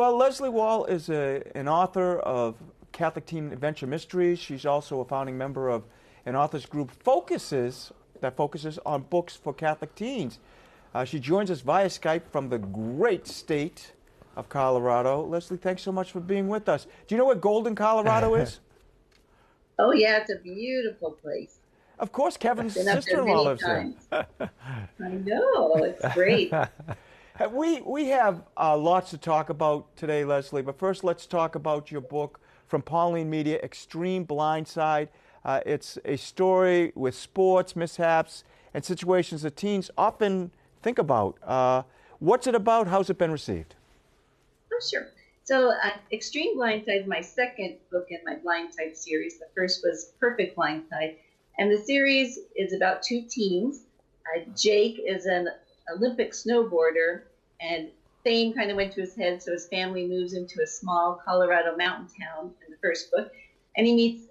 Well, Leslea Wahl is an author of Catholic Teen Adventure Mysteries. She's also a founding member of an authors group that focuses on books for Catholic teens. She joins us via Skype from the great state of Colorado. Leslea, thanks so much for being with us. Do you know where Golden, Colorado is? Oh, yeah, it's a beautiful place. Of course, Kevin's Been up there sister-in-law many lives times. there. I know, it's great. We have lots to talk about today, Leslea, but first let's talk about your book from Pauline Media, Extreme Blindside. It's a story with sports, mishaps, and situations that teens often think about. What's it about? How's it been received? Oh, sure. So Extreme Blindside is my second book in my Blindside series. The first was Perfect Blindside. And the series is about two teens. Jake is an Olympic snowboarder, and fame kind of went to his head, so his family moves into a small Colorado mountain town in the first book. And he meets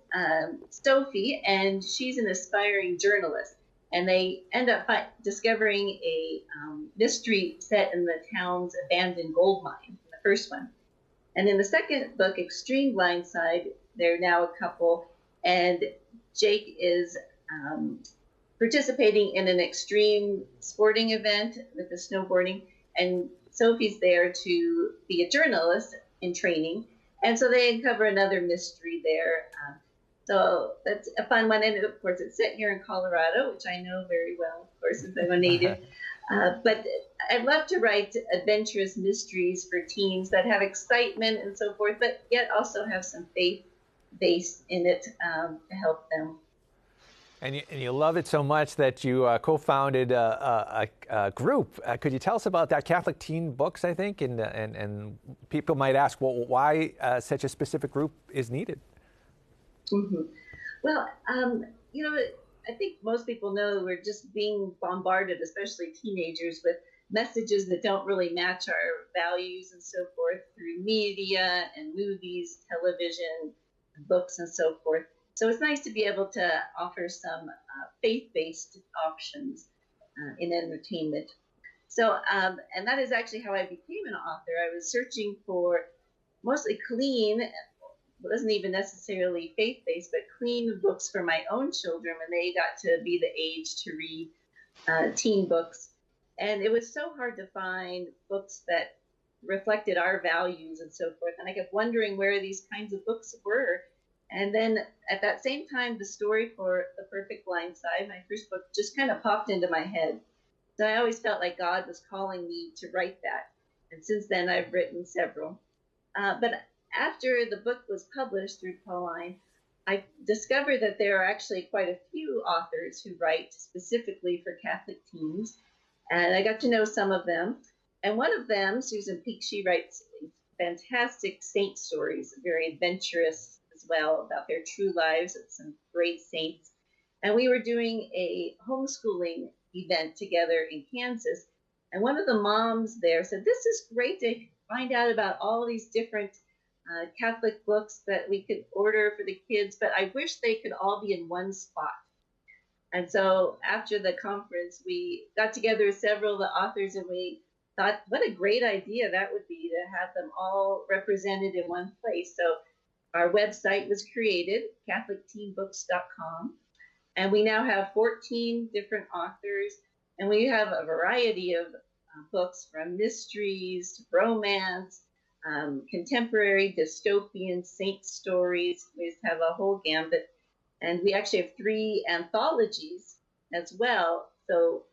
Sophie, and she's an aspiring journalist. And they end up discovering a mystery set in the town's abandoned gold mine, in the first one. And in the second book, Extreme Blindside, they're now a couple, and Jake is participating in an extreme sporting event with the snowboarding, and Sophie's there to be a journalist in training. And so they uncover another mystery there. So that's a fun one. And of course, it's set here in Colorado, which I know very well, of course, since I'm a native. But I'd love to write adventurous mysteries for teens that have excitement and so forth, but yet also have some faith based in it to help them. And you love it so much that you co-founded a group. Could you tell us about that? Catholic Teen Books, I think, and people might ask, well, why such a specific group is needed? Mm-hmm. Well, I think most people know we're just being bombarded, especially teenagers, with messages that don't really match our values and so forth through media and movies, television, books, and so forth. So it's nice to be able to offer some faith-based options in entertainment. So, and that is actually how I became an author. I was searching for mostly clean, it wasn't even necessarily faith-based, but clean books for my own children when they got to be the age to read teen books. And it was so hard to find books that reflected our values and so forth. And I kept wondering where these kinds of books were. And then at that same time, the story for The Perfect Blindside, my first book, just kind of popped into my head. So I always felt like God was calling me to write that. And since then, I've written several. But after the book was published through Pauline, I discovered that there are actually quite a few authors who write specifically for Catholic teens. And I got to know some of them. And one of them, Susan Peak, she writes fantastic saint stories, very adventurous as well, about their true lives of some great saints. And we were doing a homeschooling event together in Kansas. And one of the moms there said, this is great to find out about all these different Catholic books that we could order for the kids, but I wish they could all be in one spot. And so after the conference, we got together several of the authors, and we thought, what a great idea that would be to have them all represented in one place. So our website was created, CatholicTeenBooks.com, and we now have 14 different authors, and we have a variety of books from mysteries to romance, contemporary, dystopian, saint stories. We just have a whole gambit. And we actually have 3 anthologies as well, so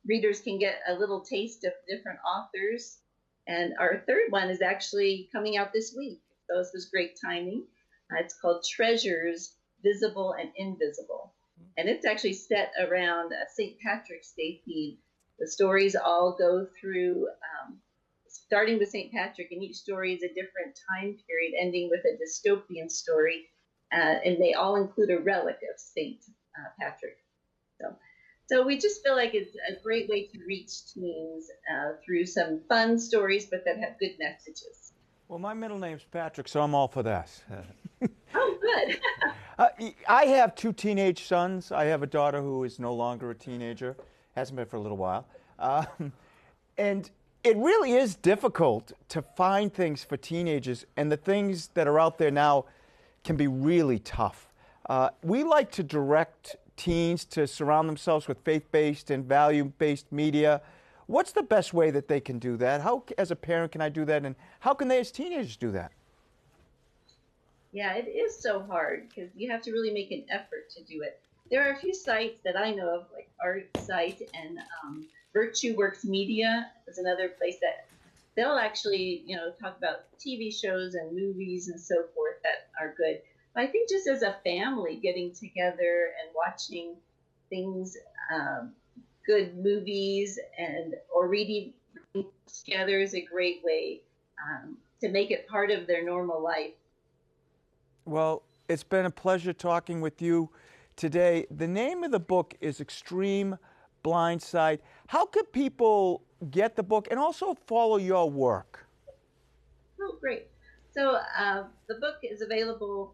readers can get a little taste of different authors. And our third one is actually coming out this week, so this was great timing. It's called Treasures, Visible and Invisible. And it's actually set around a St. Patrick's Day theme. The stories all go through, starting with St. Patrick, and each story is a different time period, ending with a dystopian story. And they all include a relic of St. Patrick. So we just feel like it's a great way to reach teens through some fun stories, but that have good messages. Well, my middle name's Patrick, so I'm all for that. Oh, good. I have 2 teenage sons. I have a daughter who is no longer a teenager, hasn't been for a little while. And it really is difficult to find things for teenagers, and the things that are out there now can be really tough. We like to direct teens to surround themselves with faith-based and value-based media. What's the best way that they can do that? How, as a parent, can I do that, and how can they as teenagers do that? Yeah, it is so hard because you have to really make an effort to do it. There are a few sites that I know of, like Art Site and Virtue Works Media is another place that they'll actually, talk about TV shows and movies and so forth that are good. But I think just as a family getting together and watching things, good movies or reading together is a great way to make it part of their normal life. Well, it's been a pleasure talking with you today. The name of the book is Extreme Blindside. How can people get the book and also follow your work? Oh, great. So the book is available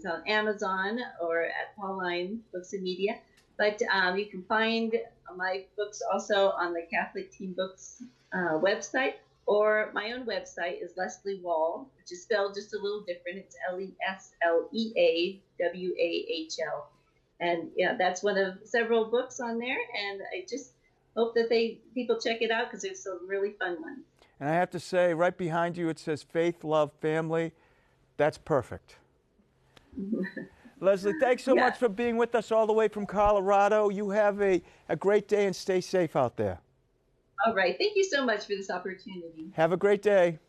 on Amazon or at Pauline Books and Media. But you can find my books also on the Catholic Teen Books website, or my own website is Leslea Wahl, which is spelled just a little different. It's LESLEAWAHL. And that's one of several books on there. And I just hope that people check it out because there's some really fun ones. And I have to say, right behind you, it says Faith, Love, Family. That's perfect. Leslea, thanks so much for being with us all the way from Colorado. You have a great day and stay safe out there. All right. Thank you so much for this opportunity. Have a great day.